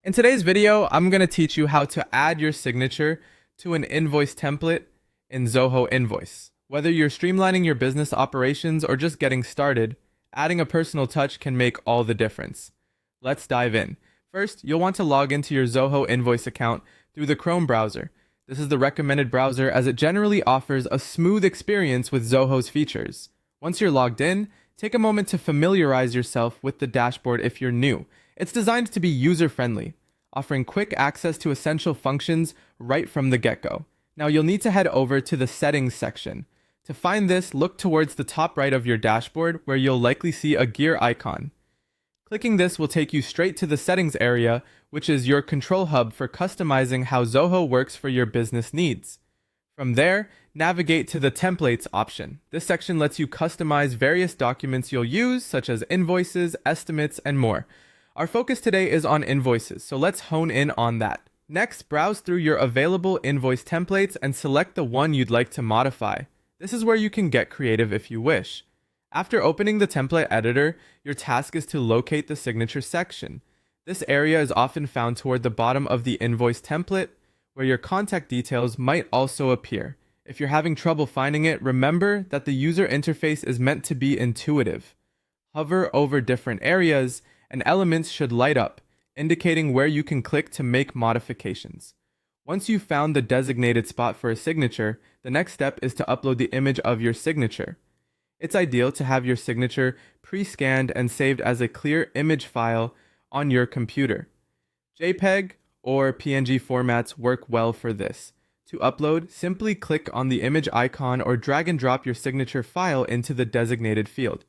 In today's video, I'm going to teach you how to add your signature to an invoice template in Zoho Invoice. Whether you're streamlining your business operations or just getting started, adding a personal touch can make all the difference. Let's dive in. First, you'll want to log into your Zoho Invoice account through the Chrome browser. This is the recommended browser as it generally offers a smooth experience with Zoho's features. Once you're logged in, take a moment to familiarize yourself with the dashboard if you're new. It's designed to be user-friendly, offering quick access to essential functions right from the get-go. Now you'll need to head over to the Settings section. To find this, look towards the top right of your dashboard where you'll likely see a gear icon. Clicking this will take you straight to the Settings area, which is your control hub for customizing how Zoho works for your business needs. From there, navigate to the Templates option. This section lets you customize various documents you'll use, such as invoices, estimates, and more. Our focus today is on invoices, so let's hone in on that. Next, browse through your available invoice templates and select the one you'd like to modify. This is where you can get creative if you wish. After opening the template editor, your task is to locate the signature section. This area is often found toward the bottom of the invoice template, where your contact details might also appear. If you're having trouble finding it, remember that the user interface is meant to be intuitive. Hover over different areas, and elements should light up, indicating where you can click to make modifications. Once you've found the designated spot for a signature, the next step is to upload the image of your signature. It's ideal to have your signature pre-scanned and saved as a clear image file on your computer. JPEG or PNG formats work well for this. To upload, simply click on the image icon or drag and drop your signature file into the designated field.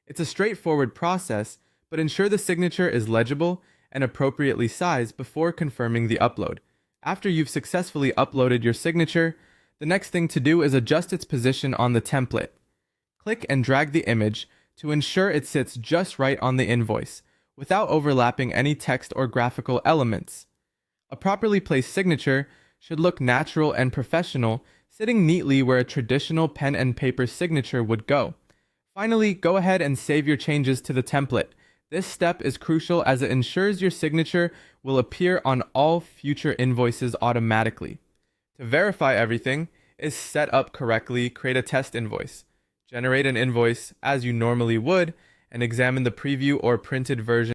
It's a straightforward process, but ensure the signature is legible and appropriately sized before confirming the upload. After you've successfully uploaded your signature, the next thing to do is adjust its position on the template. Click and drag the image to ensure it sits just right on the invoice, without overlapping any text or graphical elements. A properly placed signature should look natural and professional, sitting neatly where a traditional pen and paper signature would go. Finally, go ahead and save your changes to the template. This step is crucial as it ensures your signature will appear on all future invoices automatically. To verify everything is set up correctly, create a test invoice. Generate an invoice as you normally would and examine the preview or printed version